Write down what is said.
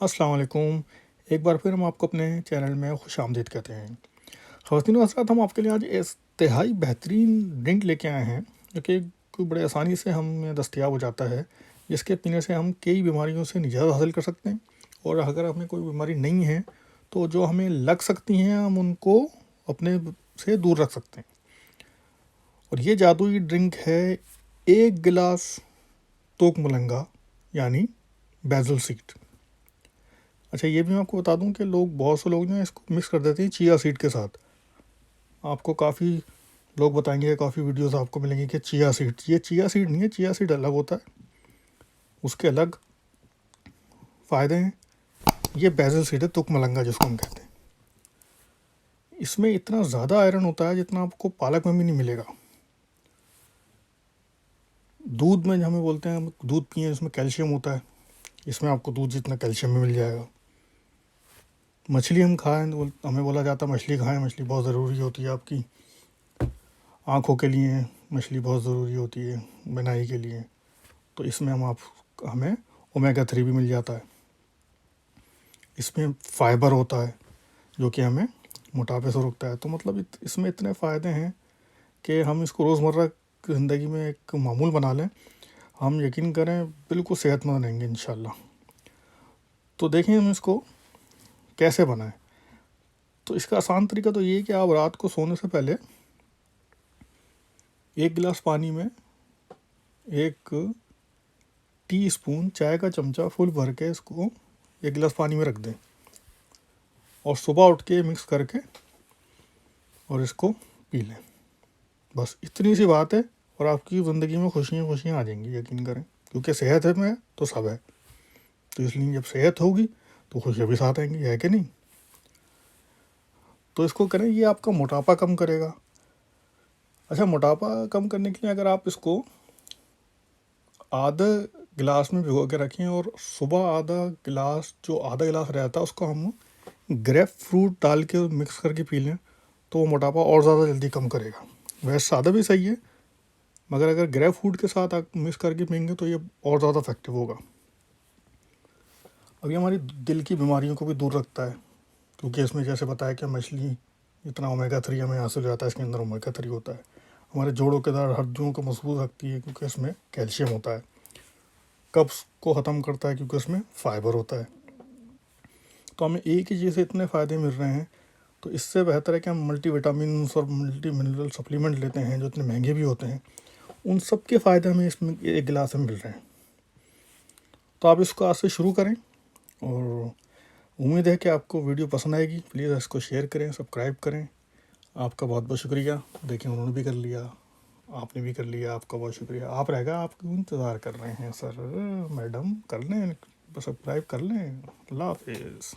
अस्सलाम वालेकुम। एक बार फिर हम आपको अपने चैनल में खुशामदीद कहते हैं। ख़वातीन व हज़रात, हम आपके लिए आज इंतहाई बेहतरीन ड्रिंक लेके आए हैं जो कि बड़े आसानी से हमें दस्तयाब हो जाता है, जिसके पीने से हम कई बीमारियों से निजात हासिल कर सकते हैं। और अगर हमें कोई बीमारी नहीं है तो जो हमें लग सकती हैं हम उनको अपने से दूर रख सकते हैं। और ये जादुई ड्रिंक है एक गिलास तोक मलंगा, यानी बैजल सीड। अच्छा, ये भी मैं आपको बता दूं कि बहुत से लोग जो हैं इसको मिक्स कर देते हैं चिया सीड के साथ। आपको काफ़ी लोग बताएंगे, काफ़ी वीडियोस आपको मिलेंगी कि चिया सीड, ये चिया सीड नहीं है, चिया सीड अलग होता है, उसके अलग फ़ायदे हैं। ये बैजल सीड है, तुक मलंगा जिसको हम कहते हैं। इसमें इतना ज़्यादा आयरन होता है जितना आपको पालक में भी नहीं मिलेगा। दूध में हमें बोलते हैं हम दूध पिए, इसमें कैल्शियम होता है, इसमें आपको दूध जितना कैल्शियम भी मिल जाएगा। मछली हम खाएँ तो हमें बोला जाता है मछली खाएँ, मछली बहुत ज़रूरी होती है आपकी आँखों के लिए, मछली बहुत ज़रूरी होती है बनाई के लिए। तो इसमें हमें ओमेगा 3 भी मिल जाता है। इसमें फ़ाइबर होता है जो कि हमें मोटापे से रोकता है। तो मतलब इसमें इतने फ़ायदे हैं कि हम इसको रोज़मर्रा की ज़िंदगी में एक मामूल बना लें, हम यकीन करें बिल्कुल सेहतमंद रहेंगे इंशाल्लाह। तो देखें हम इसको कैसे बनाएं। तो इसका आसान तरीका तो ये है कि आप रात को सोने से पहले 1 गिलास पानी में 1 टीस्पून चाय का चमचा फुल भर के इसको 1 गिलास पानी में रख दें और सुबह उठ के मिक्स करके और इसको पी लें। बस इतनी सी बात है और आपकी ज़िंदगी में खुशियाँ आ जाएंगी, यकीन करें, क्योंकि सेहत है में तो सब है। तो इसलिए जब सेहत होगी तो खुशियाँ भी साथ आएंगी, है कि नहीं। तो इसको करें, ये आपका मोटापा कम करेगा। अच्छा, मोटापा कम करने के लिए अगर आप इसको आधा गिलास में भिगो के रखें और सुबह आधा गिलास रहता है उसको हम ग्रेप फ्रूट डाल के मिक्स करके पी लें तो वो मोटापा और ज़्यादा जल्दी कम करेगा। वैसे सादा भी सही है, मगर अगर ग्रेप फ्रूट के साथ आप मिक्स करके पिएंगे तो ये और ज़्यादा इफेक्टिव होगा। अब ये हमारी दिल की बीमारियों को भी दूर रखता है, क्योंकि इसमें जैसे बताया कि मछली इतना ओमेगा 3 हमें हासिल हो जाता है, इसके अंदर ओमेगा 3 होता है। हमारे जोड़ों के दर्द, हड्डियों को मजबूत रखती है क्योंकि इसमें कैल्शियम होता है। कब्ज़ को ख़त्म करता है क्योंकि उसमें फ़ाइबर होता है। तो हमें एक ही चीज़ से इतने फ़ायदे मिल रहे हैं, तो इससे बेहतर है कि हम मल्टीविटामिन्स और मल्टी मिनरल सप्लीमेंट लेते हैं जो इतने महंगे भी होते हैं। उन सब के फ़ायदे हमें इसमें 1 गिलास में मिल रहे हैं। तो आप इसको आज से शुरू करें और उम्मीद है कि आपको वीडियो पसंद आएगी। प्लीज़ इसको शेयर करें, सब्सक्राइब करें। आपका बहुत बहुत शुक्रिया। देखिए, उन्होंने भी कर लिया, आपने भी कर लिया, आपका बहुत शुक्रिया। आप रहेगा, आप क्यों इंतज़ार कर रहे हैं सर, मैडम कर लें, सब्सक्राइब कर लें। अल्लाह हाफिज़।